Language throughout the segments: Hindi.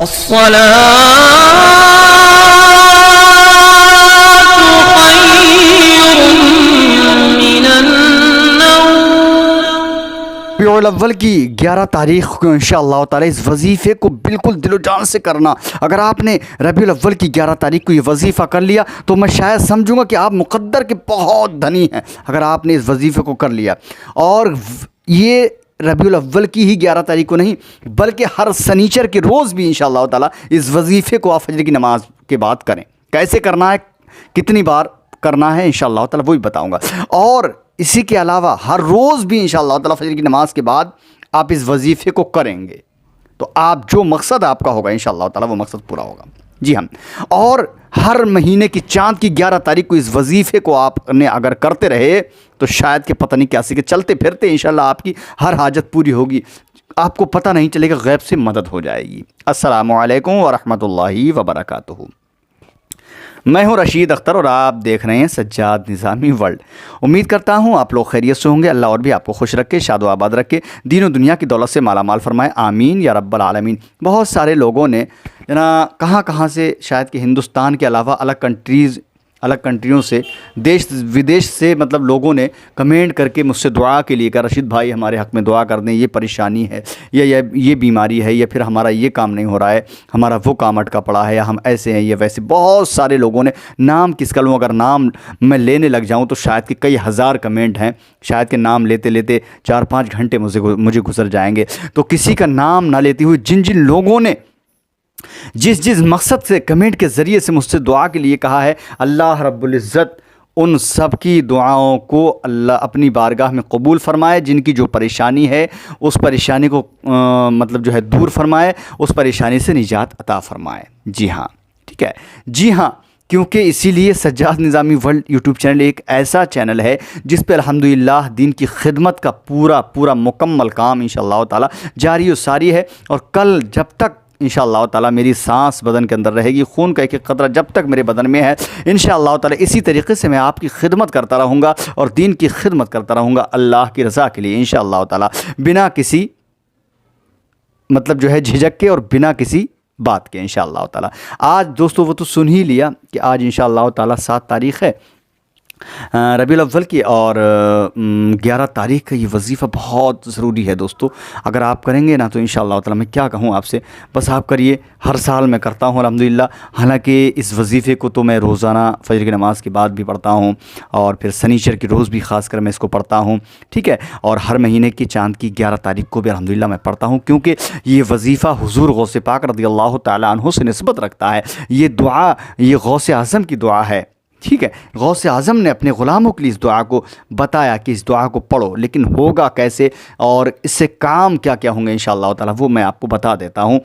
रबीउल अव्वल की 11 तारीख को इंशाअल्लाह ताला इस वजीफ़े को बिल्कुल दिलो जान से करना। अगर आपने रबीउल अव्वल की 11 तारीख को ये वजीफ़ा कर लिया तो मैं शायद समझूंगा कि आप मुक़द्दर के बहुत धनी हैं। अगर आपने इस वजीफ़े को कर लिया, और ये रबीउल अव्वल की ही 11 तारीख को नहीं बल्कि हर सनीचर के रोज़ भी इंशाअल्लाह ताला इस वजीफ़े को आप फजर की नमाज के बाद करें। कैसे करना है, कितनी बार करना है, इंशाअल्लाह ताला वही बताऊँगा। और इसी के अलावा हर रोज़ भी इंशाअल्लाह ताला फजर की नमाज के बाद आप इस वजीफ़े को करेंगे तो आप जो मकसद आपका होगा इंशाअल्लाह ताला वो मकसद पूरा होगा। जी हाँ, और हर महीने की चाँद की 11 तारीख को इस वजीफ़े को आपने अगर करते रहे तो शायद कि पता नहीं कैसे कि चलते फिरते इंशाअल्लाह आपकी हर हाजत पूरी होगी, आपको पता नहीं चलेगा, गैब से मदद हो जाएगी। अस्सलामु अलैकुम वरहमतुल्लाहि वबरकातुहू। मैं हूं रशीद अख्तर और आप देख रहे हैं सज्जाद निज़ामी वर्ल्ड। उम्मीद करता हूं आप लोग खैरियत से होंगे। अल्लाह और भी आपको खुश रखे, शादो आबाद रखे, दीन दुनिया की दौलत से माला माल फरमाए, आमीन या रब्बल आलमीन। बहुत सारे लोगों ने जना कहाँ से शायद कि हिंदुस्तान के अलावा अलग कंट्रियों से, देश विदेश से मतलब लोगों ने कमेंट करके मुझसे दुआ के लिए कहा, रशीद भाई हमारे हक़ में दुआ कर दें, ये परेशानी है या ये बीमारी है, या फिर हमारा ये काम नहीं हो रहा है, हमारा वो काम अटका पड़ा है, या हम ऐसे हैं या वैसे। बहुत सारे लोगों ने, नाम किसका लूँ, अगर नाम मैं लेने लग जाऊँ तो शायद कि कई हज़ार कमेंट हैं, शायद कि नाम लेते लेते 4-5 घंटे मुझे गुजर जाएंगे। तो किसी का नाम ना लेते हुए जिन लोगों ने जिस मकसद से कमेंट के ज़रिए से मुझसे दुआ के लिए कहा है, अल्लाह रब्बुल इज़्ज़त उन सब की दुआओं को अल्लाह अपनी बारगाह में कबूल फ़रमाए। जिनकी जो परेशानी है उस परेशानी को मतलब जो है दूर फरमाए, उस परेशानी से निजात अता फ़रमाए। जी हाँ, ठीक है, जी हाँ, क्योंकि इसीलिए सज्जाद निज़ामी वर्ल्ड यूट्यूब चैनल एक ऐसा चैनल है जिस पर अल्हम्दुलिल्लाह दीन की खिदमत का पूरा मुकम्मल काम इंशाअल्लाह ताला जारी व सारी है। और कल जब तक इंशाअल्लाह ताला मेरी सांस बदन के अंदर रहेगी, खून का एक कतरा जब तक मेरे बदन में है, इंशाअल्लाह ताला इसी तरीके से मैं आपकी खिदमत करता रहूँगा और दीन की खिदमत करता रहूँगा अल्लाह की रज़ा के लिए इंशाअल्लाह ताला, बिना किसी मतलब जो है झिझक के और बिना किसी बात के इंशाअल्लाह ताला। आज दोस्तों वो तो सुन ही लिया कि आज इंशाअल्लाह ताला 7 तारीख़ है रबीउल अव्वल की, और 11 तारीख का ये वजीफ़ा बहुत ज़रूरी है दोस्तों। अगर आप करेंगे ना तो इंशाअल्लाह ताला, मैं क्या कहूँ आपसे, बस आप करिए। हर साल मैं करता हूँ अल्हम्दुलिल्लाह। हालांकि इस वजीफ़े को तो मैं रोज़ाना फ़जर की नमाज़ के बाद भी पढ़ता हूँ और फिर शनिचर की रोज़ भी ख़ासकर मैं इसको पढ़ता हूँ, ठीक है। और हर महीने की चाँद की 11 तारीख को भी अल्हम्दुलिल्लाह मैं पढ़ता हूँ, क्योंकि ये वजीफ़ा हुज़ूर गौसे पाक रज़ियल्लाहु ताला अन्हु से निस्बत रखता है। ये दुआ ये गौसे आज़म की दुआ है, ठीक है। गौसे आज़म ने अपने ग़ुलामों के लिए इस दुआ को बताया कि इस दुआ को पढ़ो, लेकिन होगा कैसे और इससे काम क्या क्या होंगे इंशाअल्लाह ताला वो मैं आपको बता देता हूँ।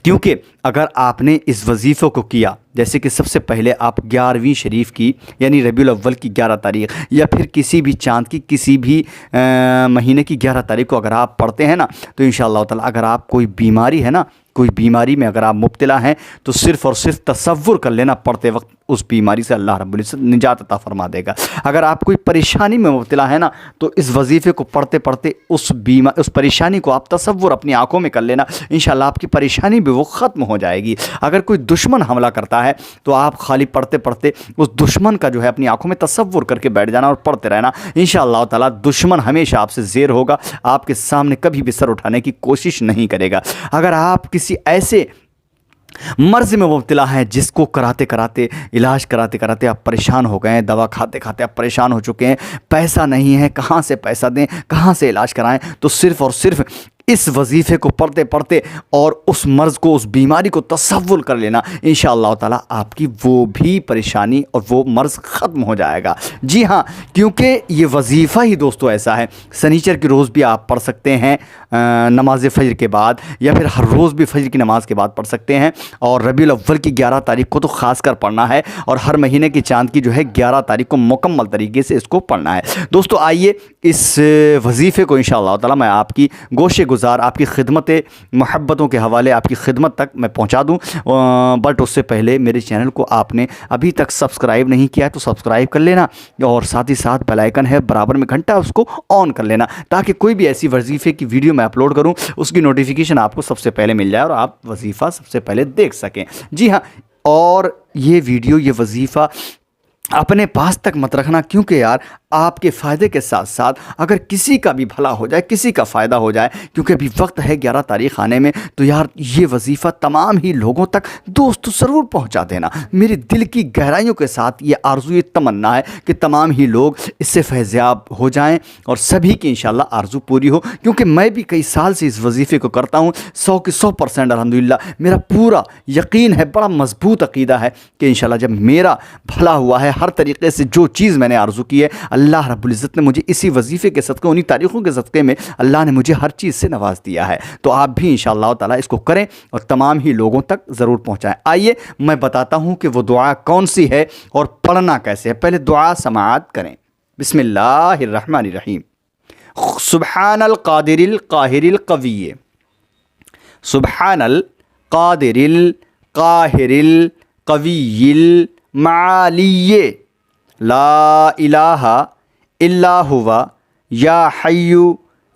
क्योंकि अगर आपने इस वजीफ़े को किया, जैसे कि सबसे पहले आप 11वीं शरीफ की यानी रबीउल अव्वल की 11 तारीख़ या फिर किसी भी चाँद की किसी भी महीने की 11 तारीख़ को अगर आप पढ़ते हैं ना तो इंशाअल्लाह ताला, अगर आप कोई बीमारी है ना, कोई बीमारी में अगर आप मुब्तला हैं तो सिर्फ़ और सिर्फ तसव्वुर कर लेना पढ़ते वक्त उस बीमारी से अल्लाह रब्बुल इज़्ज़त निजात अता फ़रमा देगा। अगर आप कोई परेशानी में मुब्तला है ना तो इस वजीफ़े को पढ़ते पढ़ते उस परेशानी को आप तसव्वुर अपनी आँखों में कर लेना, इंशाअल्लाह आपकी परेशानी भी वो ख़त्म हो जाएगी। अगर कोई दुश्मन हमला करता है तो आप खाली पढ़ते पढ़ते उस दुश्मन का जो है अपनी आँखों में तसव्वुर करके बैठ जाना और पढ़ते रहना, इंशाअल्लाह ताला दुश्मन हमेशा आपसे ज़ेर होगा, आपके सामने कभी भी सर उठाने की कोशिश नहीं करेगा। अगर आप किसी ऐसे मर्ज़ में मुब्तला हैं जिसको कराते कराते इलाज कराते कराते आप परेशान हो गए हैं, दवा खाते खाते आप परेशान हो चुके हैं, पैसा नहीं है, कहाँ से पैसा दें, कहाँ से इलाज कराएं, तो सिर्फ़ और सिर्फ इस वजीफ़े को पढ़ते पढ़ते और उस मर्ज़ को, उस बीमारी को तसव्वुर कर लेना, इंशाअल्लाह ताला आपकी वो भी परेशानी और वो मर्ज़ ख़त्म हो जाएगा। जी हाँ, क्योंकि ये वजीफ़ा ही दोस्तों ऐसा है, सनीचर की रोज़ भी आप पढ़ सकते हैं नमाज फ़जर के बाद, या फिर हर रोज़ भी फ़जर की नमाज़ के बाद पढ़ सकते हैं। और रबीउल अव्वल की 11 तारीख को तो ख़ास कर पढ़ना है, और हर महीने की चाँद की जो है 11 तारीख को मुकम्मल तरीके से इसको पढ़ना है। दोस्तों आइए इस वजीफ़े को इंशाअल्लाह ताला मैं आपकी गोशे गुज़ार, आपकी खिदमत मोहब्बतों के हवाले आपकी खिदमत तक मैं पहुंचा दूं। बट उससे पहले मेरे चैनल को आपने अभी तक सब्सक्राइब नहीं किया है तो सब्सक्राइब कर लेना, और साथ ही साथ बेल आइकन है बराबर में घंटा, उसको ऑन कर लेना, ताकि कोई भी ऐसी वजीफ़े की वीडियो मैं अपलोड करूँ उसकी नोटिफिकेशन आपको सबसे पहले मिल जाए और आप वजीफ़ा सबसे पहले देख सकें। जी हाँ, और ये वीडियो, ये वजीफ़ा अपने पास तक मत रखना, क्योंकि यार आपके फ़ायदे के साथ साथ अगर किसी का भी भला हो जाए, किसी का फ़ायदा हो जाए, क्योंकि अभी वक्त है 11 तारीख़ आने में, तो यार ये वजीफ़ा तमाम ही लोगों तक दोस्तों ज़रूर पहुंचा देना। मेरे दिल की गहराइयों के साथ ये आरज़ू, ये तमन्ना है कि तमाम ही लोग इससे फैज़याब हो जाएं और सभी की इंशाल्लाह आरज़ू पूरी हो, क्योंकि मैं भी कई साल से इस वजीफ़े को करता हूँ 100 के 100% अल्हम्दुलिल्लाह। मेरा पूरा यकीन है, बड़ा मजबूत अक़ीदा है कि इंशाल्लाह जब मेरा भला हुआ है हर तरीक़े से, जो चीज़ मैंने आरज़ू की है अल्लाह रब्बुल इज़्ज़त ने मुझे इसी वजीफ़े के सदक़े, उन्हीं तारीख़ों के सदक़े में अल्लाह ने मुझे हर चीज़ से नवाज़ दिया है। तो आप भी इंशाअल्लाह ताला इसको करें और तमाम ही लोगों तक ज़रूर पहुँचाएँ। आइए मैं बताता हूँ कि वो दुआ कौन सी है और पढ़ना कैसे है। पहले दुआ समाअत करें। बिस्मिल्लाहिर्रहमानिर्रहीम। सुब्हानल क़ादिरिल क़ाहिरिल क़विय्य, सुब्हानल क़ादिरिल क़ाहिरिल क़विय्यिल मालिय्य, ला इलाहा इल्ला हुवा या हय्यु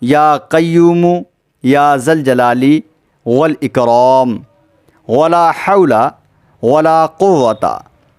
या क़य्यूमु या ज़ल जलाली वल इकराम, वला हौला वला क़ुव्वता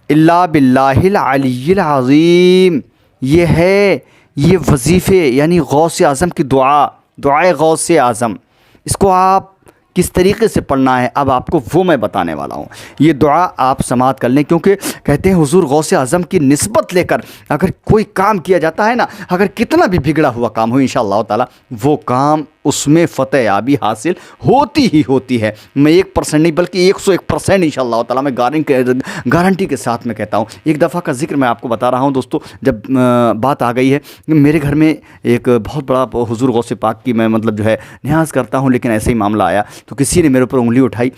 इल्ला बिल्लाहिल अलिय्यिल अज़ीम। ये है ये वजीफ़े यानी गौस आज़म की दुआ, दुआए गौस आज़म। इसको आप किस तरीक़े से पढ़ना है अब आपको वो मैं बताने वाला हूँ। ये दुआ आप समाअत कर लें, क्योंकि कहते हैं हुज़ूर गौस आज़म की निस्बत लेकर अगर कोई काम किया जाता है ना, अगर कितना भी बिगड़ा हुआ काम हो इंशाअल्लाह ताला वो काम उसमें फ़तह याबी हासिल होती ही होती है। मैं 1% नहीं बल्कि 101% इंशाअल्लाह ताला मैं गारंटी के साथ में कहता हूँ। एक दफ़ा का ज़िक्र मैं आपको बता रहा हूँ दोस्तों, जब बात आ गई है मेरे घर में एक बहुत बड़ा हुज़ूर गौस पाक की मैं मतलब जो है न्याज़ करता हूँ, लेकिन ऐसे ही मामला आया तो किसी ने मेरे ऊपर उंगली उठाई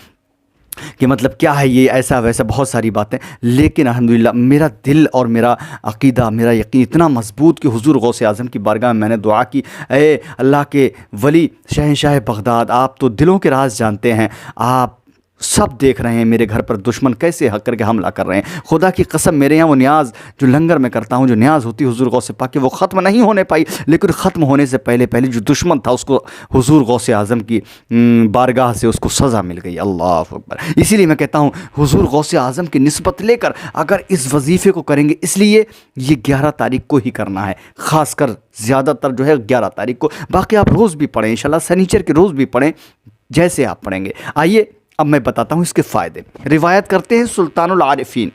कि मतलब क्या है ये, ऐसा वैसा बहुत सारी बातें। लेकिन अल्हम्दुलिल्लाह मेरा दिल और मेरा अक़ीदा, मेरा यकीन इतना मजबूत कि हुज़ूर गौस आज़म की बारगाह में मैंने दुआ की, ए अल्लाह के वली शहंशाह बगदाद, आप तो दिलों के राज जानते हैं, आप सब देख रहे हैं मेरे घर पर दुश्मन कैसे हक करके हमला कर रहे हैं। खुदा की कसम मेरे यहाँ वो न्याज जो लंगर में करता हूँ, जो न्याज होती है हुज़ूर गौस पाक की, वो ख़त्म नहीं होने पाई, लेकिन ख़त्म होने से पहले पहले जो दुश्मन था उसको हुज़ूर गौस आज़म की बारगाह से उसको सज़ा मिल गई। अल्लाह अकबर। इसीलिए मैं कहता हूँ हुज़ूर गौस आज़म की निस्बत लेकर अगर इस वजीफ़े को करेंगे, इसलिए ये 11 तारीख़ को ही करना है, ख़ासकर ज़्यादातर जो है 11 तारीख़ को। बाकी आप रोज़ भी पढ़ें इंशाअल्लाह, शनिचर के रोज़ भी पढ़ें जैसे आप पढ़ेंगे। आइए अब मैं बताता हूँ इसके फ़ायदे। रिवायत करते हैं सुल्तानुल आरिफीन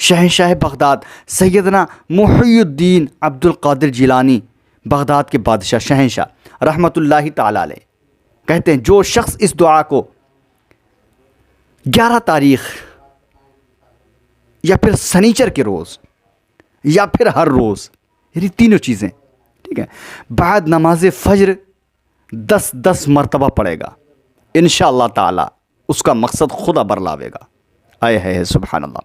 शहंशाह बगदाद सैयदना मुहियुद्दीन अब्दुल क़ादिर जिलानी, बगदाद के बादशाह शहंशाह रहमतुल्लाहि ताला अलैह, कहते हैं जो शख्स इस दुआ को 11 तारीख़ या फिर शनिचर के रोज़ या फिर हर रोज़, यानी तीनों चीज़ें, ठीक है, बाद नमाज फ़ज्र 10-10 मरतबा पढ़ेगा, इंशाअल्लाह ताला उसका मकसद खुदा बरलावेगा। आए है सुभान अल्लाह।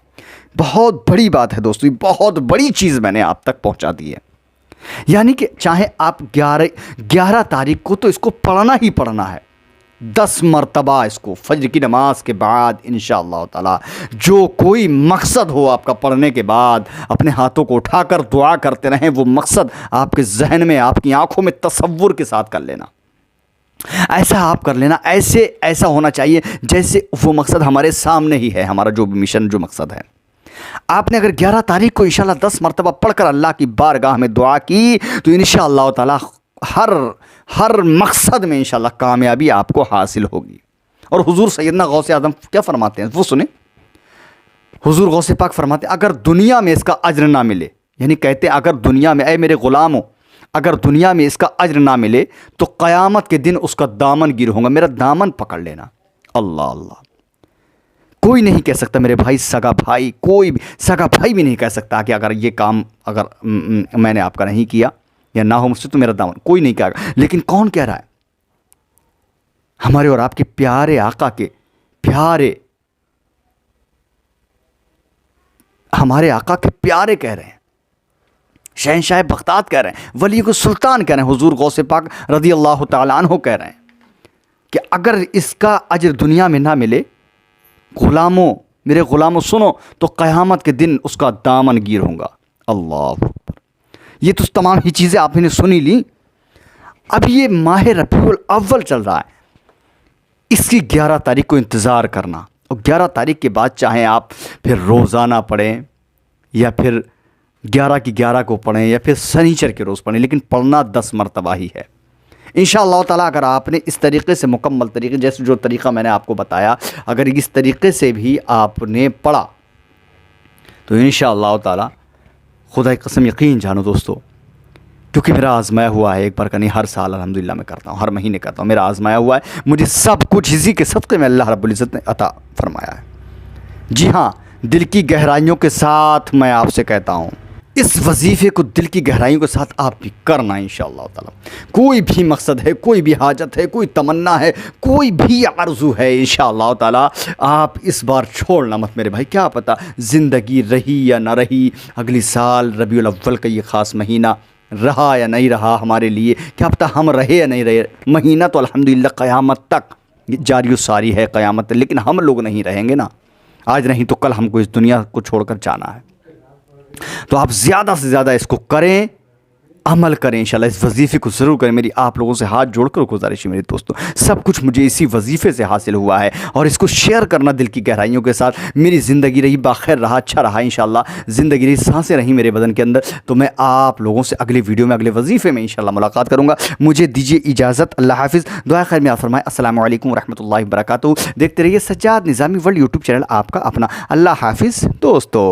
बहुत बड़ी बात है दोस्तों, बहुत बड़ी चीज़ मैंने आप तक पहुंचा दी है। यानी कि चाहे आप 11 तारीख़ को तो इसको पढ़ना ही पढ़ना है 10 मरतबा, इसको फज्र की नमाज के बाद इंशाअल्लाह ताला। जो कोई मकसद हो आपका पढ़ने के बाद, अपने हाथों को उठाकर दुआ करते रहें, वो मकसद आपके जहन में, आपकी आंखों में तसव्वुर के साथ कर लेना। ऐसा आप कर लेना, ऐसा होना चाहिए जैसे वो मकसद हमारे सामने ही है, हमारा जो मिशन, जो मकसद है। आपने अगर 11 तारीख़ को इंशाअल्लाह 10 मरतबा पढ़कर अल्लाह की बारगाह में दुआ की तो इंशाअल्लाह ताला हर मकसद में इंशाअल्लाह कामयाबी आपको हासिल होगी। और हुजूर सैयदना गौसे आज़म क्या फरमाते हैं वो सुने। हुजूर गौसे पाक फरमाते हैं अगर दुनिया में इसका अज्र ना मिले, यानी कहते हैं अगर दुनिया में, ऐ मेरे ग़ुलामों, अगर दुनिया में इसका अज्र ना मिले तो क़यामत के दिन उसका दामन गिर होगा, मेरा दामन पकड़ लेना। अल्लाह अल्लाह। कोई नहीं कह सकता मेरे भाई, सगा भाई, कोई भी सगा भाई भी नहीं कह सकता कि अगर ये काम अगर मैंने आपका नहीं किया या ना हो मुझसे तो मेरा दामन, कोई नहीं कहेगा। लेकिन कौन कह रहा है? हमारे और आपके प्यारे आका के प्यारे, हमारे आका के प्यारे कह रहे हैं, शहनशाह बगदाद कह रहे हैं, वली को सुल्तान कह रहे हैं, हुजूर गौसे पाक रज़ी अल्लाह तआला अन्हु कह रहे हैं कि अगर इसका अजर दुनिया में ना मिले, ग़ुलामों, मेरे ग़ुलामों सुनो, तो क़यामत के दिन उसका दामन गिर होगा। अल्लाह अकबर। ये तो तमाम ही चीज़ें आपने सुनी ली। अब ये माह रबीउल अव्वल चल रहा है, इसकी 11 तारीख को इंतज़ार करना, और 11 तारीख के बाद चाहे आप फिर रोज़ाना पढ़ें या फिर 11 की 11 को पढ़ें या फिर शनिचर के रोज़ पढ़ें, लेकिन पढ़ना 10 मरतबा ही है इंशाअल्लाह ताला। अगर आपने इस तरीक़े से मुकम्मल तरीक़े, जैसे जो तरीक़ा मैंने आपको बताया, अगर इस तरीक़े से भी आपने पढ़ा तो इंशाअल्लाह ताला, खुदा की कसम यकीन जानो दोस्तों, क्योंकि मेरा आज़माया हुआ है, एक बार का नहीं, हर साल अल्हम्दुलिल्लाह मैं करता हूँ, हर महीने करता हूँ, मेरा आज़माया हुआ है, मुझे सब कुछ इसी के सदक़े में अल्लाह रब्बुल इज़्ज़त ने अता फ़रमाया है। जी हाँ, दिल की गहराइयों के साथ मैं आपसे कहता हूँ, इस वजीफ़े को दिल की गहराइयों के साथ आप भी करना इंशाअल्लाह ताला। कोई भी मकसद है, कोई भी हाजत है, कोई तमन्ना है, कोई भी आरज़ू है, इंशाअल्लाह ताला आप इस बार छोड़ना मत मेरे भाई। क्या पता ज़िंदगी रही या ना रही, अगली साल रबीउल अव्वल का ये ख़ास महीना रहा या नहीं रहा हमारे लिए, क्या पता हम रहे या नहीं रहे। महीना तो अल्हम्दुलिल्लाह क़यामत तक जारी सारी है, क़यामत, लेकिन हम लोग नहीं रहेंगे ना, आज नहीं तो कल हमको इस दुनिया को छोड़कर जाना है। तो आप ज़्यादा से ज़्यादा इसको करें, अमल करें इंशाल्लाह, इस वजीफ़े को ज़रूर करें। मेरी आप लोगों से हाथ जोड़कर गुजारिश है मेरे दोस्तों, सब कुछ मुझे इसी वजीफ़े से हासिल हुआ है, और इसको शेयर करना दिल की गहराइयों के साथ। मेरी ज़िंदगी रही बाखैर रहा, अच्छा रहा इंशाल्लाह, ज़िंदगी रही, सांसें रहीं मेरे बदन के अंदर, तो मैं आप लोगों से अगले वीडियो में, अगले वजीफ़े में इंशाल्लाह मुलाकात करूँगा। मुझे दीजिए इजाज़त, अल्लाह हाफ़िज़, दुआ खैर में आप फरमाएं। अस्सलामु अलैकुम रहमतुल्लाहि व बरकातहू। देखते रहिए सज्जाद निज़ामी वर्ल्ड यूट्यूब चैनल, आपका अपना। अल्लाह हाफ़िज़ दोस्तों।